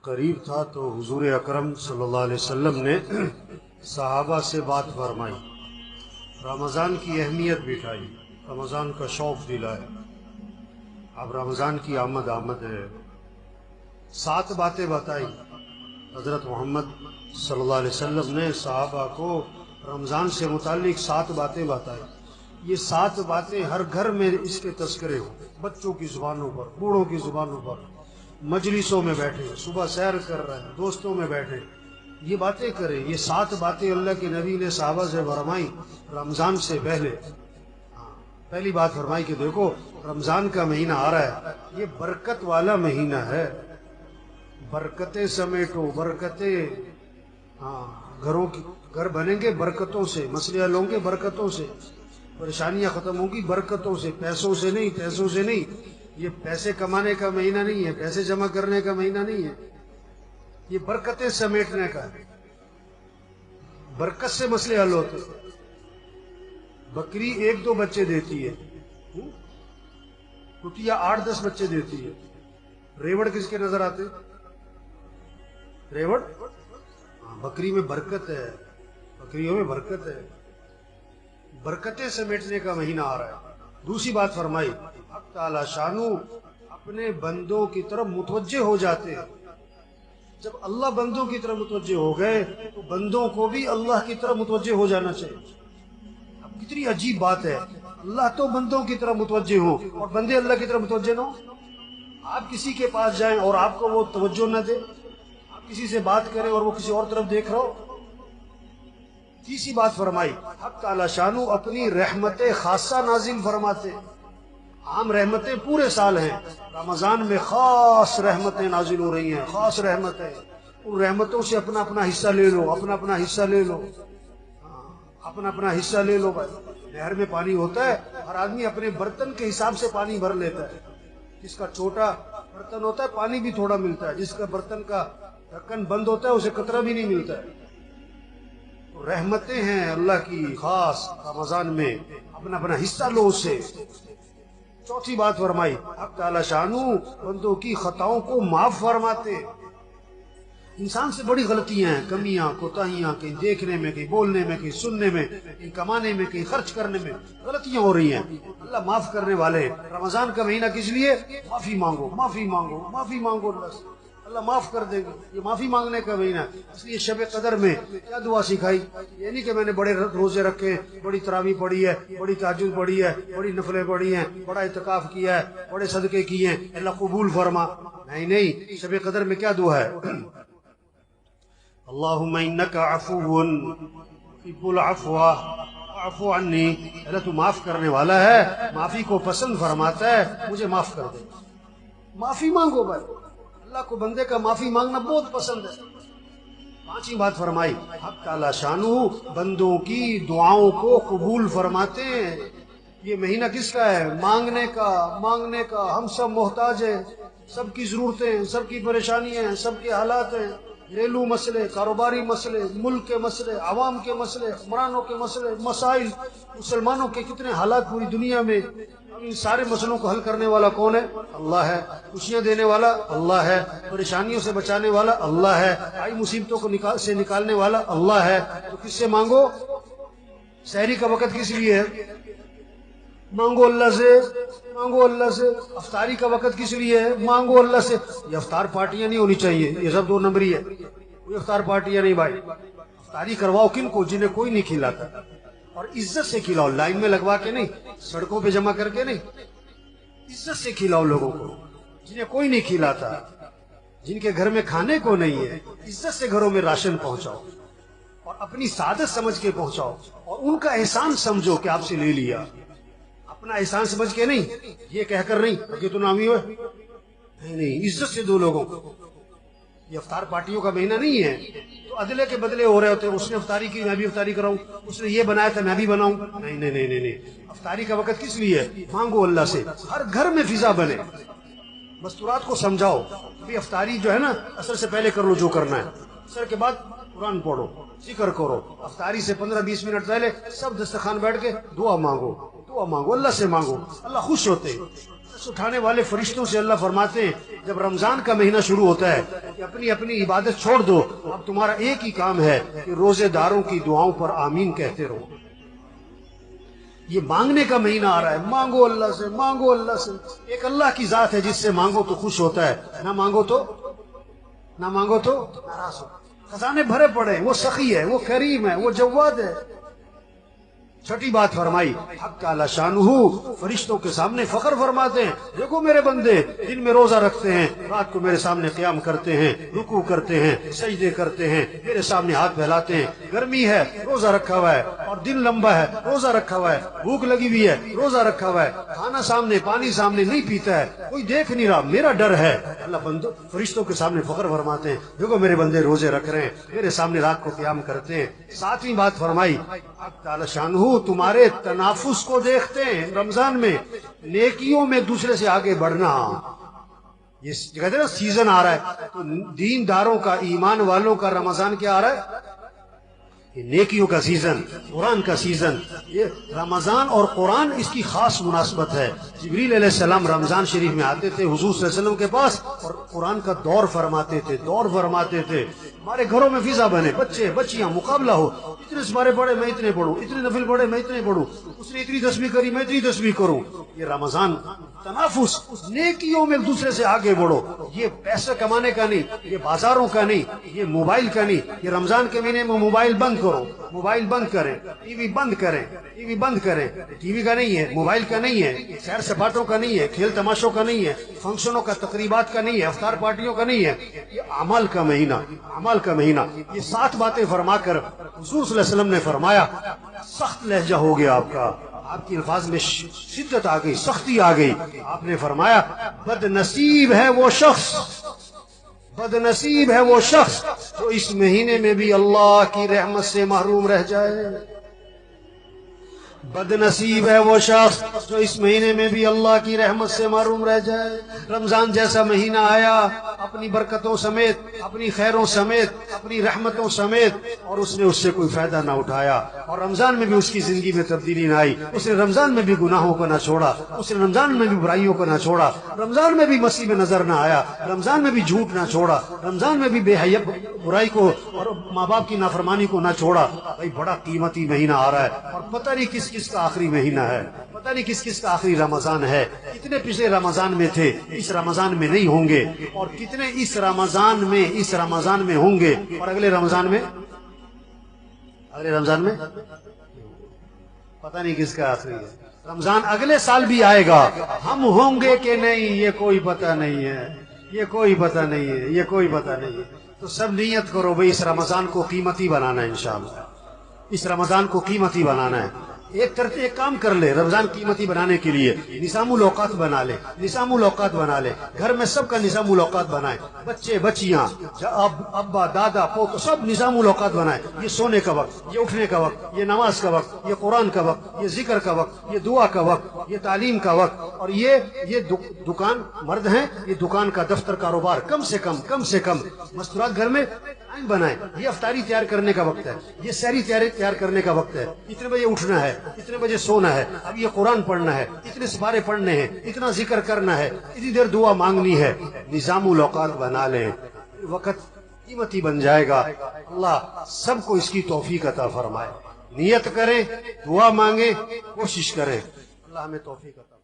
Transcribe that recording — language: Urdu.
قریب تھا تو حضور اکرم صلی اللہ علیہ وسلم نے صحابہ سے بات فرمائی، رمضان کی اہمیت بٹھائی، رمضان کا شوق دلائے۔ اب رمضان کی آمد ہے، 7 باتیں بتائی حضرت محمد صلی اللہ علیہ وسلم نے صحابہ کو رمضان سے متعلق 7 باتیں بتائی۔ یہ 7 باتیں ہر گھر میں اس کے تذکرے ہوں، بچوں کی زبانوں پر، بوڑھوں کی زبانوں پر، مجلسوں میں بیٹھے، صبح سیر کر رہے ہیں، دوستوں میں بیٹھے، یہ باتیں کریں۔ یہ 7 باتیں اللہ کے نبی نے صحابہ سے فرمائی رمضان سے پہلے۔ پہلی بات فرمائی کہ دیکھو رمضان کا مہینہ آ رہا ہے، یہ برکت والا مہینہ ہے، برکتیں سمیٹو، برکتیں، گھر بنیں گے برکتوں سے، مسئلے حل ہوں گے برکتوں سے، پریشانیاں ختم ہوں گی برکتوں سے، پیسوں سے نہیں۔ یہ پیسے کمانے کا مہینہ نہیں ہے، پیسے جمع کرنے کا مہینہ نہیں ہے، یہ برکتیں سمیٹنے کا ہے۔ برکت سے مسئلے حل ہوتے۔ بکری 1-2 بچے دیتی ہے، کٹیا 8-10 بچے دیتی ہے۔ ریوڑ کس کے نظر آتے؟ ریوڑ؟ بکری میں برکت ہے، بکریوں میں برکت ہے، برکتیں سمیٹنے کا مہینہ آ رہا ہے۔ دوسری بات فرمائی حق تعالی شانو اپنے بندوں کی طرف متوجہ ہو جاتے ہیں۔ جب اللہ بندوں کی طرف متوجہ ہو گئے تو بندوں کو بھی اللہ کی طرف متوجہ ہو جانا چاہیے۔ اب کتنی عجیب بات ہے، اللہ تو بندوں کی طرف متوجہ ہو اور بندے اللہ کی طرف متوجہ نہ ہو۔ آپ کسی کے پاس جائیں اور آپ کو وہ توجہ نہ دے، آپ کسی سے بات کریں اور وہ کسی اور طرف دیکھ رہا ہو۔ تیسری بات فرمائی حق تعالی شانو اپنی رحمت خاصہ نازل فرماتے۔ عام رحمتیں پورے سال ہیں، رمضان میں خاص رحمتیں نازل ہو رہی ہیں، خاص رحمتیں۔ ان رحمتوں سے اپنا اپنا حصہ لے لو، اپنا اپنا حصہ لے لو، اپنا اپنا حصہ لے لو۔ بھائی نہر میں پانی ہوتا ہے، ہر آدمی اپنے برتن کے حساب سے پانی بھر لیتا ہے۔ جس کا چھوٹا برتن ہوتا ہے پانی بھی تھوڑا ملتا ہے، جس کا برتن کا ڈھکن بند ہوتا ہے اسے قطرہ بھی نہیں ملتا ہے۔ رحمتیں ہیں اللہ کی خاص، رمضان میں اپنا اپنا حصہ لو اس سے۔ چوتھی بات فرمائی حق تعالی شانو بندوں کی خطاؤں کو معاف فرماتے۔ انسان سے بڑی غلطیاں ہیں، کمیاں، کوتاہیاں، کہیں دیکھنے میں، کہیں بولنے میں، کہیں سننے میں، کہیں کمانے میں، کہیں خرچ کرنے میں غلطیاں ہو رہی ہیں۔ اللہ معاف کرنے والے ہیں۔ رمضان کا مہینہ کس لیے؟ معافی مانگو، معافی مانگو، معافی مانگو اللہ سے، اللہ معاف کر دے گا۔ یہ معافی مانگنے کا مہینہ، اس لیے شب قدر میں کیا دعا سکھائی؟ یہ نہیں کہ میں نے بڑے روزے رکھے، بڑی تراویح پڑھی ہے، بڑی تہجد پڑھی ہے، بڑی نفلیں پڑھی ہیں، بڑا اعتکاف کیا ہے، بڑے صدقے کیے ہیں، اللہ قبول فرما۔ نہیں، شب قدر میں کیا دعا ہے؟ اللہم انکا عفو تحب العفو فاعف عنی، اللہ تو معاف کرنے والا ہے، معافی کو پسند فرماتا ہے، مجھے معاف کر دے۔ معافی مانگو بھائی، اللہ کو بندے کا معافی مانگنا بہت پسند ہے۔ پانچویں بات فرمائی حق تعالی شانو بندوں کی دعاؤں کو قبول فرماتے ہیں۔ یہ مہینہ کس کا ہے؟ مانگنے کا۔ ہم سب محتاج ہیں، سب کی ضرورتیں، سب کی پریشانیاں ہیں، سب کے حالات ہیں، گھریلو مسئلے، کاروباری مسئلے، ملک کے مسئلے، عوام کے مسئلے، حکمرانوں کے مسئلے، مسائل، مسلمانوں کے کتنے حالات پوری دنیا میں۔ ان سارے مسئلوں کو حل کرنے والا کون ہے؟ اللہ ہے۔ خوشیاں دینے والا اللہ ہے، پریشانیوں سے بچانے والا اللہ ہے، آئی مصیبتوں کو نکالنے والا اللہ ہے۔ تو کس سے مانگو؟ سحری کا وقت کس لیے ہے؟ مانگو اللہ سے، مانگو اللہ سے۔ افطاری کا وقت کس لیے ہے؟ مانگو اللہ سے۔ یہ افطار پارٹیاں نہیں ہونی چاہیے، یہ سب 2 نمبری ہے، کوئی افطار پارٹیاں نہیں بھائی۔ افطاری کرواؤ کن کو؟ جنہیں کوئی نہیں کھلاتا، اور عزت سے کھلاؤ، لائن میں لگوا کے نہیں، سڑکوں پہ جمع کر کے نہیں، عزت سے کھلاؤ لوگوں کو، جنہیں کوئی نہیں کھلاتا، جن کے گھر میں کھانے کو نہیں ہے، عزت سے گھروں میں راشن پہنچاؤ اور اپنی سعادت سمجھ کے پہنچاؤ، اور ان کا احسان سمجھو کہ آپ سے لے لیا، اپنا احسان سمجھ کے نہیں، یہ کہہ کر نہیں کہ تو نامی ہوئے، نہیں، عزت سے دو لوگوں کو۔ یہ افطار پارٹیوں کا مہینہ نہیں ہے تو عدلے کے بدلے ہو رہے ہوتے ہیں، اس نے افطاری کی میں بھی افطاری کراؤں، اس نے یہ بنایا تھا میں بھی بناؤں۔ نہیں، افطاری کا وقت کس لیے ہے؟ مانگو اللہ سے، ہر گھر میں فضا بنے۔ مستورات کو سمجھاؤ بھی افطاری جو ہے نا عصر سے پہلے کر لو جو کرنا ہے، عصر کے بعد قرآن پڑھو، ذکر کرو، افطاری سے 15-20 منٹ پہلے سب دسترخوان بیٹھ کے دعا مانگو، اللہ سے مانگو، اللہ خوش ہوتے ہیں۔ عرش اٹھانے والے فرشتوں سے اللہ فرماتے ہیں جب رمضان کا مہینہ شروع ہوتا ہے کہ اپنی اپنی عبادت چھوڑ دو، اب تمہارا ایک ہی کام ہے کہ روزے داروں کی دعاؤں پر آمین کہتے رہو۔ یہ مانگنے کا مہینہ آ رہا ہے، مانگو اللہ سے، مانگو اللہ سے۔ ایک اللہ کی ذات ہے جس سے مانگو تو خوش ہوتا ہے، نہ مانگو تو ناراض ہو۔ خزانے بھرے پڑے ہیں، وہ سخی ہے، وہ کریم ہے، وہ جواد ہے۔ چھٹی بات فرمائی، حق تعالی شانہ فرشتوں کے سامنے فخر فرماتے ہیں، دیکھو میرے بندے دن میں روزہ رکھتے ہیں، رات کو میرے سامنے قیام کرتے ہیں، رکوع کرتے ہیں، سجدے کرتے ہیں، میرے سامنے ہاتھ پھیلاتے ہیں۔ گرمی ہے روزہ رکھا ہوا ہے، اور دن لمبا ہے روزہ رکھا ہوا ہے، بھوک لگی ہوئی ہے روزہ رکھا ہوا ہے، کھانا سامنے پانی سامنے نہیں پیتا ہے، کوئی دیکھ نہیں رہا، میرا ڈر ہے۔ اللہ بندوں فرشتوں کے سامنے فخر فرماتے ہیں، دیکھو میرے بندے روزے رکھ رہے ہیں، میرے سامنے رات کو قیام کرتے ہیں۔ ساتویں بات فرمائی، حق تعالی شانہ تمہارے تنافس کو دیکھتے ہیں رمضان میں، نیکیوں میں دوسرے سے آگے بڑھنا۔ یہ کہتے ہیں نا سیزن آ رہا ہے، تو دین داروں کا، ایمان والوں کا رمضان کیا آ رہا ہے؟ نیکیوں کا سیزن، قرآن کا سیزن۔ یہ رمضان اور قرآن اس کی خاص مناسبت ہے۔ جبریل علیہ السلام رمضان شریف میں آتے تھے حضور صلی اللہ علیہ وسلم کے پاس، اور قرآن کا دور فرماتے تھے۔ ہمارے گھروں میں فضا بنے، بچے بچیاں مقابلہ ہو، اتنے سپارے پڑھے میں اتنے پڑھوں، اتنے نفل پڑھے میں اتنے پڑھوں، اس نے اتنی تسبیح کری میں اتنی تسبیح کروں۔ یہ رمضان تنافس، نیکیوں میں ایک دوسرے سے آگے بڑھو۔ یہ پیسے کمانے کا نہیں، یہ بازاروں کا نہیں، یہ موبائل کا نہیں۔ یہ رمضان کے مہینے میں موبائل بند کرو، موبائل بند کریں، ٹی وی بند کریں، ٹی وی بند کریں۔ ٹی وی کا نہیں ہے، موبائل کا نہیں ہے، سیر سپاٹوں کا نہیں ہے، کھیل تماشوں کا نہیں ہے، فنکشنوں کا، تقریبات کا نہیں ہے، افطار پارٹیوں کا نہیں ہے۔ یہ اعمال کا مہینہ، اعمال کا مہینہ۔ یہ 7 باتیں فرما کر حضور صلی اللہ علیہ وسلم نے فرمایا، سخت لہجہ ہو گیا آپ کا، آپ کی الفاظ میں شدت آ گئی، سختی آ گئی۔ آپ نے فرمایا بد نصیب ہے وہ شخص، بد نصیب ہے وہ شخص جو اس مہینے میں بھی اللہ کی رحمت سے محروم رہ جائے۔ بد نصیب ہے وہ شخص جو اس مہینے میں بھی اللہ کی رحمت سے محروم رہ جائے۔ رمضان جیسا مہینہ آیا اپنی برکتوں سمیت، اپنی خیروں سمیت، اپنی رحمتوں سمیت، اور اس نے اس سے کوئی فائدہ نہ اٹھایا، اور رمضان میں بھی اس کی زندگی میں تبدیلی نہ آئی، اس نے رمضان میں بھی گناہوں کو نہ چھوڑا، اس نے رمضان میں بھی برائیوں کو نہ چھوڑا، رمضان میں بھی مسیح میں نظر نہ آیا، رمضان میں بھی جھوٹ نہ چھوڑا، رمضان میں بھی بے حیا برائی کو اور ماں باپ کی نافرمانی کو نہ چھوڑا۔ بھائی بڑا قیمتی مہینہ آ رہا ہے، اور پتہ نہیں کس کس کا آخری مہینہ ہے، پتہ نہیں کس کس کا آخری رمضان ہے۔ کتنے پچھلے رمضان میں تھے، اس رمضان میں نہیں ہوں گے، اور کتنے اس رمضان میں ہوں گے، اور اگلے رمضان میں پتہ نہیں کس کا آخری ہے۔ رمضان اگلے سال بھی آئے گا، ہم ہوں گے کہ نہیں یہ کوئی پتہ نہیں ہے، یہ کوئی پتہ نہیں ہے، یہ کوئی پتہ نہیں ہے۔ تو سب نیت کرو بھئی اس رمضان کو قیمتی بنانا ہے، انشاءاللہ اس رمضان کو قیمتی بنانا ہے۔ ایک کام کر لے رمضان قیمتی بنانے کے لیے، نظام الاوقات بنا لے، نظام الاوقات بنا لے، گھر میں سب کا نظام الاوقات بنائے، بچے بچیاں، ابا دادا پوت، سب نظام الاوقات بنائے۔ یہ سونے کا وقت، یہ اٹھنے کا وقت، یہ نماز کا وقت، یہ قرآن کا وقت، یہ ذکر کا وقت، یہ دعا کا وقت، یہ تعلیم کا وقت، اور یہ دکان مرد ہیں، یہ دکان کا دفتر کاروبار کم سے کم مستورات گھر میں ٹائم بنائیں۔ یہ افطاری تیار کرنے کا وقت ہے، یہ سحری تیار کرنے کا وقت ہے، اتنے بجے اٹھنا ہے، اتنے بجے سونا ہے، اب یہ قرآن پڑھنا ہے، اتنے سپارے پڑھنے ہیں، اتنا ذکر کرنا ہے، اتنی دیر دعا مانگنی ہے۔ نظام الاوقات بنا لیں، وقت قیمتی بن جائے گا۔ اللہ سب کو اس کی توفیق عطا فرمائے۔ نیت کریں، دعا مانگیں، کوشش کریں، اللہ ہمیں توفیق عطا